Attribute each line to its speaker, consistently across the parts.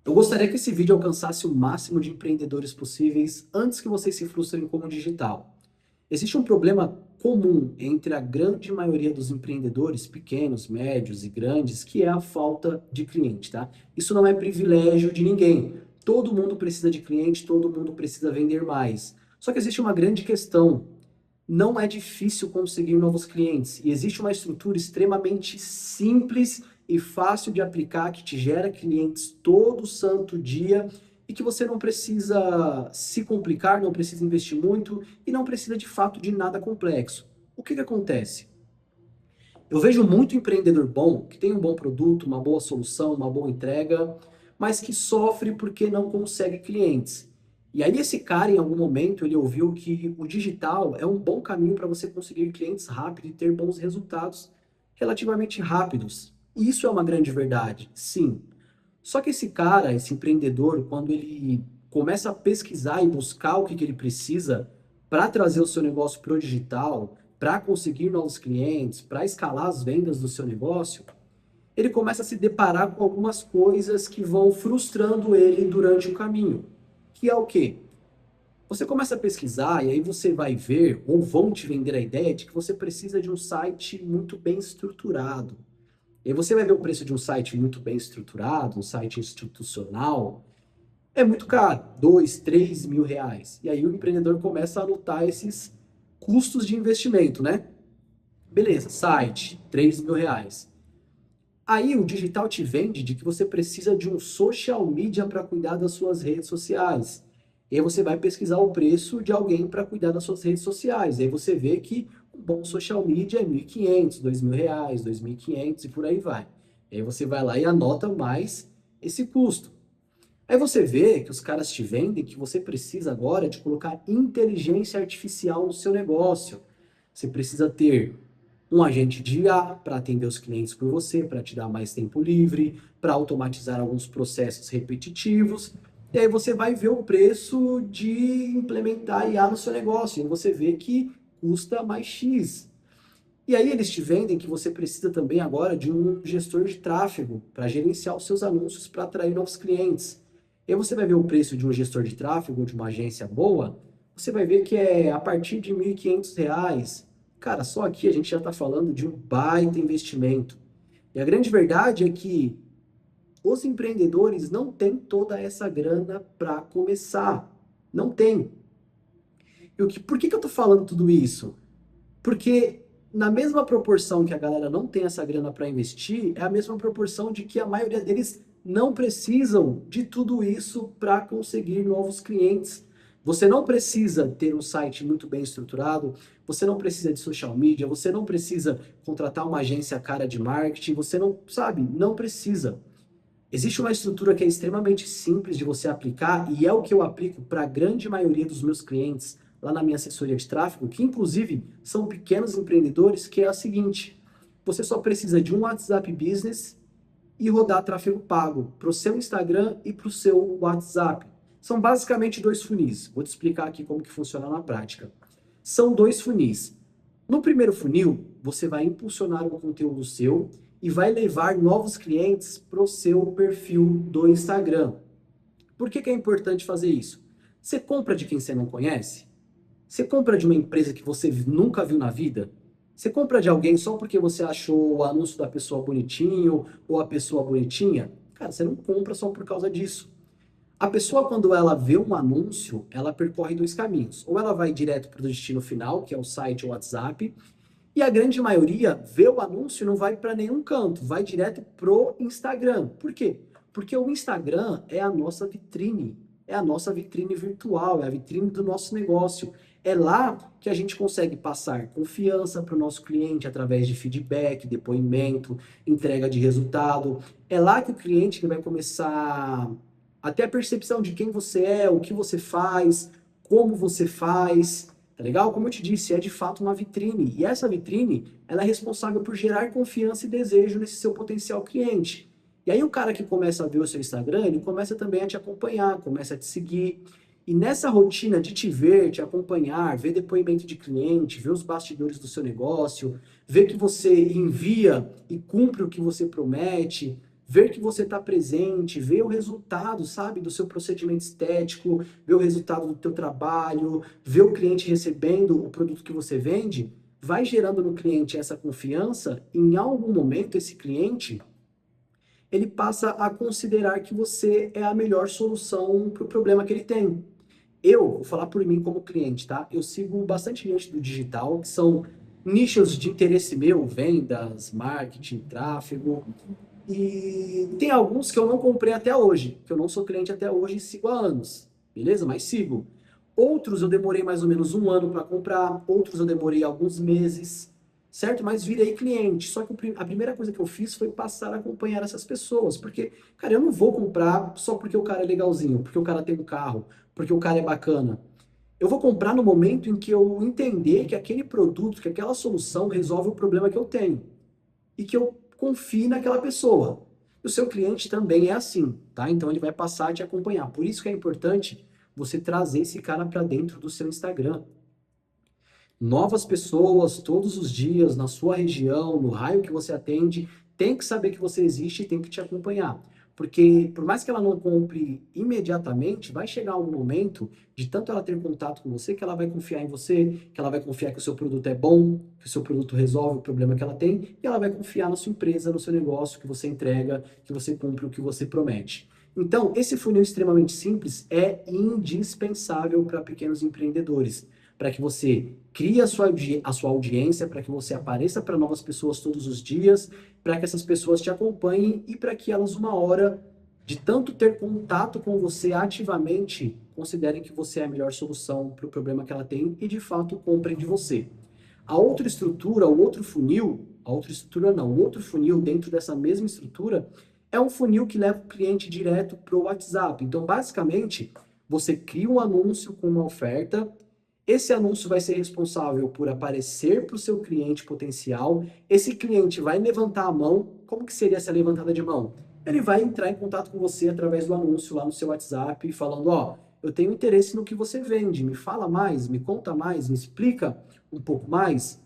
Speaker 1: Eu gostaria que esse vídeo alcançasse o máximo de empreendedores possíveis antes que vocês se frustrem com o digital. Existe um problema comum entre a grande maioria dos empreendedores, pequenos, médios e grandes, que é a falta de cliente, tá? Isso não é privilégio de ninguém. Todo mundo precisa de cliente, todo mundo precisa vender mais. Só que existe uma grande questão. Não é difícil conseguir novos clientes e existe uma estrutura extremamente simples e fácil de aplicar que te gera clientes todo santo dia e que você não precisa se complicar, não precisa investir muito e não precisa de fato de nada complexo. O que acontece? Eu vejo muito empreendedor bom que tem um bom produto, uma boa solução, uma boa entrega, mas que sofre porque não consegue clientes. E aí esse cara, em algum momento, ele ouviu que o digital é um bom caminho para você conseguir clientes rápido e ter bons resultados relativamente rápidos. E isso é uma grande verdade, sim. Só que esse cara, esse empreendedor, quando ele começa a pesquisar e buscar o que ele precisa para trazer o seu negócio para o digital, para conseguir novos clientes, para escalar as vendas do seu negócio, ele começa a se deparar com algumas coisas que vão frustrando ele durante o caminho. Que é o quê? Você começa a pesquisar e aí você vai ver, ou vão te vender a ideia de que você precisa de um site muito bem estruturado. E aí você vai ver o preço de um site muito bem estruturado, um site institucional, é muito caro, 2, 3 mil reais. E aí o empreendedor começa a anotar esses custos de investimento, né? Beleza, site, 3 mil reais. Aí o digital te vende de que você precisa de um social media para cuidar das suas redes sociais. E aí você vai pesquisar o preço de alguém para cuidar das suas redes sociais. E aí você vê que um bom social media é 1.500, 2 mil reais, 2.500 e por aí vai. E aí você vai lá e anota mais esse custo. Aí você vê que os caras te vendem que você precisa agora de colocar inteligência artificial no seu negócio. Você precisa ter um agente de IA para atender os clientes por você, para te dar mais tempo livre, para automatizar alguns processos repetitivos. E aí você vai ver o preço de implementar IA no seu negócio. E você vê que custa mais X. E aí eles te vendem que você precisa também agora de um gestor de tráfego para gerenciar os seus anúncios para atrair novos clientes. E aí você vai ver o preço de um gestor de tráfego ou de uma agência boa, você vai ver que é a partir de R$ 1.500. Cara, só aqui a gente já está falando de um baita investimento. E a grande verdade é que os empreendedores não têm toda essa grana para começar. Não tem. Por que eu estou falando tudo isso? Porque na mesma proporção que a galera não tem essa grana para investir, é a mesma proporção de que a maioria deles não precisam de tudo isso para conseguir novos clientes. Você não precisa ter um site muito bem estruturado, você não precisa de social media, você não precisa contratar uma agência cara de marketing, você não, sabe, não precisa. Existe uma estrutura que é extremamente simples de você aplicar e é o que eu aplico para a grande maioria dos meus clientes lá na minha assessoria de tráfego, que inclusive são pequenos empreendedores, que é a seguinte: você só precisa de um WhatsApp Business e rodar tráfego pago para o seu Instagram e para o seu WhatsApp. São basicamente dois funis. Vou te explicar aqui como que funciona na prática. São dois funis. No primeiro funil, você vai impulsionar o conteúdo seu e vai levar novos clientes para o seu perfil do Instagram. Por que é importante fazer isso? Você compra de quem você não conhece? Você compra de uma empresa que você nunca viu na vida? Você compra de alguém só porque você achou o anúncio da pessoa bonitinho ou a pessoa bonitinha? Cara, você não compra só por causa disso. A pessoa, quando ela vê um anúncio, ela percorre dois caminhos. Ou ela vai direto para o destino final, que é o site ou WhatsApp, e a grande maioria vê o anúncio e não vai para nenhum canto, vai direto pro Instagram. Por quê? Porque o Instagram é a nossa vitrine, é a nossa vitrine virtual, é a vitrine do nosso negócio. É lá que a gente consegue passar confiança para o nosso cliente através de feedback, depoimento, entrega de resultado. É lá que o cliente que vai começar a ter a percepção de quem você é, o que você faz, como você faz. Tá legal? Como eu te disse, é de fato uma vitrine. E essa vitrine, ela é responsável por gerar confiança e desejo nesse seu potencial cliente. E aí o cara que começa a ver o seu Instagram, ele começa também a te acompanhar, começa a te seguir. E nessa rotina de te ver, te acompanhar, ver depoimento de cliente, ver os bastidores do seu negócio, ver que você envia e cumpre o que você promete, ver que você está presente, ver o resultado, sabe, do seu procedimento estético, ver o resultado do teu trabalho, ver o cliente recebendo o produto que você vende, vai gerando no cliente essa confiança. Em algum momento, esse cliente ele passa a considerar que você é a melhor solução para o problema que ele tem. Eu vou falar por mim como cliente, tá? Eu sigo bastante gente do digital, que são nichos de interesse meu, vendas, marketing, tráfego. E tem alguns que eu não comprei até hoje, que eu não sou cliente até hoje e sigo há anos, beleza? Mas sigo. Outros eu demorei mais ou menos um ano para comprar, outros eu demorei alguns meses, certo? Mas virei cliente. Só que a primeira coisa que eu fiz foi passar a acompanhar essas pessoas, porque, cara, eu não vou comprar só porque o cara é legalzinho, porque o cara tem um carro, porque o cara é bacana. Eu vou comprar no momento em que eu entender que aquele produto, que aquela solução resolve o problema que eu tenho e que eu confie naquela pessoa. O seu cliente também é assim, tá? Então ele vai passar a te acompanhar. Por isso que é importante você trazer esse cara para dentro do seu Instagram. Novas pessoas todos os dias na sua região, no raio que você atende, tem que saber que você existe e tem que te acompanhar. Porque por mais que ela não compre imediatamente, vai chegar um momento de tanto ela ter contato com você que ela vai confiar em você, que ela vai confiar que o seu produto é bom, que o seu produto resolve o problema que ela tem, e ela vai confiar na sua empresa, no seu negócio, que você entrega, que você cumpre o que você promete. Então, esse funil extremamente simples é indispensável para pequenos empreendedores, para que você crie a sua audiência, para que você apareça para novas pessoas todos os dias, para que essas pessoas te acompanhem e para que elas, uma hora, de tanto ter contato com você ativamente, considerem que você é a melhor solução para o problema que ela tem e, de fato, comprem de você. A outra estrutura, o outro funil, a outra estrutura não, o outro funil dentro dessa mesma estrutura é um funil que leva o cliente direto para o WhatsApp. Então, basicamente, você cria um anúncio com uma oferta. Esse anúncio vai ser responsável por aparecer para o seu cliente potencial. Esse cliente vai levantar a mão. Como que seria essa levantada de mão? Ele vai entrar em contato com você através do anúncio lá no seu WhatsApp, falando, ó, eu tenho interesse no que você vende, me fala mais, me conta mais, me explica um pouco mais.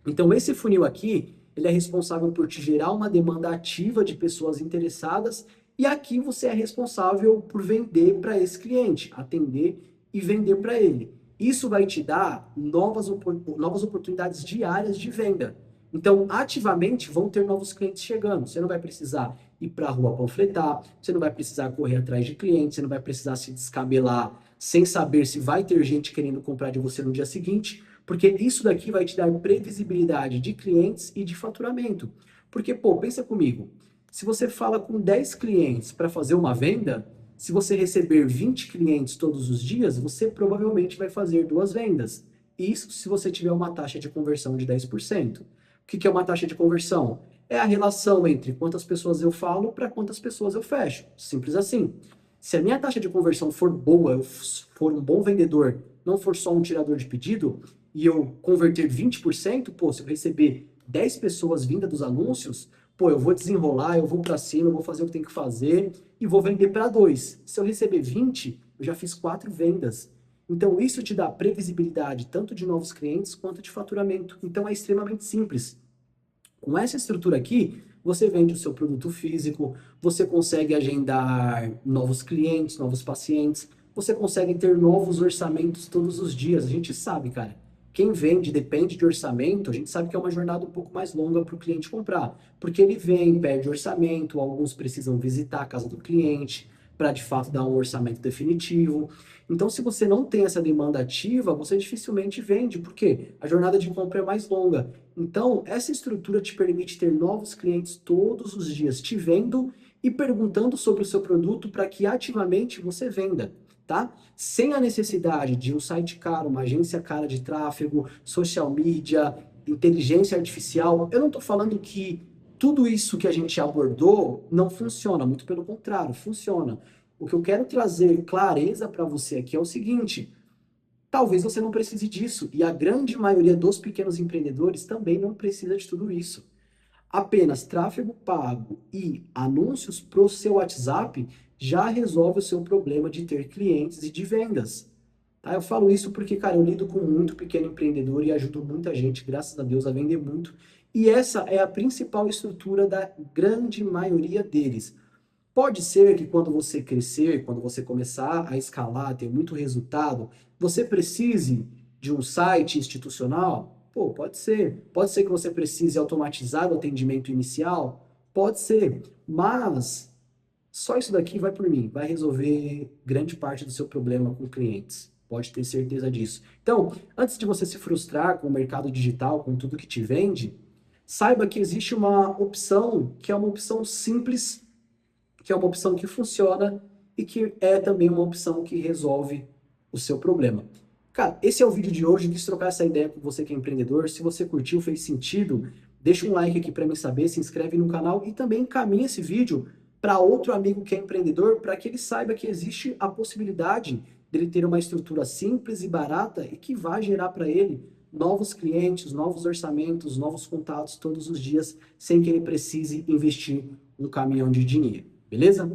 Speaker 1: Então, esse funil aqui, ele é responsável por te gerar uma demanda ativa de pessoas interessadas e aqui você é responsável por vender para esse cliente, atender e vender para ele. Isso vai te dar novas oportunidades diárias de venda. Então, ativamente vão ter novos clientes chegando. Você não vai precisar ir para a rua panfletar, você não vai precisar correr atrás de clientes, você não vai precisar se descabelar sem saber se vai ter gente querendo comprar de você no dia seguinte, porque isso daqui vai te dar previsibilidade de clientes e de faturamento. Porque, pô, pensa comigo, se você fala com 10 clientes para fazer uma venda, se você receber 20 clientes todos os dias, você provavelmente vai fazer 2 vendas. Isso se você tiver uma taxa de conversão de 10%. O que é uma taxa de conversão? É a relação entre quantas pessoas eu falo para quantas pessoas eu fecho. Simples assim. Se a minha taxa de conversão for boa, eu for um bom vendedor, não for só um tirador de pedido, e eu converter 20%, pô, se eu receber 10 pessoas vindas dos anúncios, pô, eu vou desenrolar, eu vou para cima, eu vou fazer o que tem que fazer e vou vender para 2. Se eu receber 20, eu já fiz 4 vendas. Então, isso te dá previsibilidade tanto de novos clientes quanto de faturamento. Então, é extremamente simples. Com essa estrutura aqui, você vende o seu produto físico, você consegue agendar novos clientes, novos pacientes, você consegue ter novos orçamentos todos os dias. A gente sabe, cara, quem vende depende de orçamento, a gente sabe que é uma jornada um pouco mais longa para o cliente comprar, porque ele vem, pede orçamento, alguns precisam visitar a casa do cliente para de fato dar um orçamento definitivo. Então, se você não tem essa demanda ativa, você dificilmente vende, porque a jornada de compra é mais longa. Então, essa estrutura te permite ter novos clientes todos os dias te vendo e perguntando sobre o seu produto para que ativamente você venda, tá? Sem a necessidade de um site caro, uma agência cara de tráfego, social media, inteligência artificial. Eu não estou falando que tudo isso que a gente abordou não funciona, muito pelo contrário, funciona. O que eu quero trazer clareza para você aqui é o seguinte: talvez você não precise disso, e a grande maioria dos pequenos empreendedores também não precisa de tudo isso. Apenas tráfego pago e anúncios para o seu WhatsApp já resolve o seu problema de ter clientes e de vendas. Tá? Eu falo isso porque, cara, eu lido com muito pequeno empreendedor e ajudo muita gente, graças a Deus, a vender muito. E essa é a principal estrutura da grande maioria deles. Pode ser que quando você crescer, quando você começar a escalar, ter muito resultado, você precise de um site institucional? Pô, pode ser. Pode ser que você precise automatizar o atendimento inicial? Pode ser. Mas só isso daqui vai por mim, vai resolver grande parte do seu problema com clientes. Pode ter certeza disso. Então, antes de você se frustrar com o mercado digital, com tudo que te vende, saiba que existe uma opção que é uma opção simples, que é uma opção que funciona e que é também uma opção que resolve o seu problema. Cara, esse é o vídeo de hoje. Quis trocar essa ideia com você que é empreendedor. Se você curtiu, fez sentido, deixa um like aqui para mim saber, se inscreve no canal e também encaminha esse vídeo para outro amigo que é empreendedor, para que ele saiba que existe a possibilidade dele ter uma estrutura simples e barata e que vai gerar para ele novos clientes, novos orçamentos, novos contatos todos os dias, sem que ele precise investir um caminhão de dinheiro. Beleza?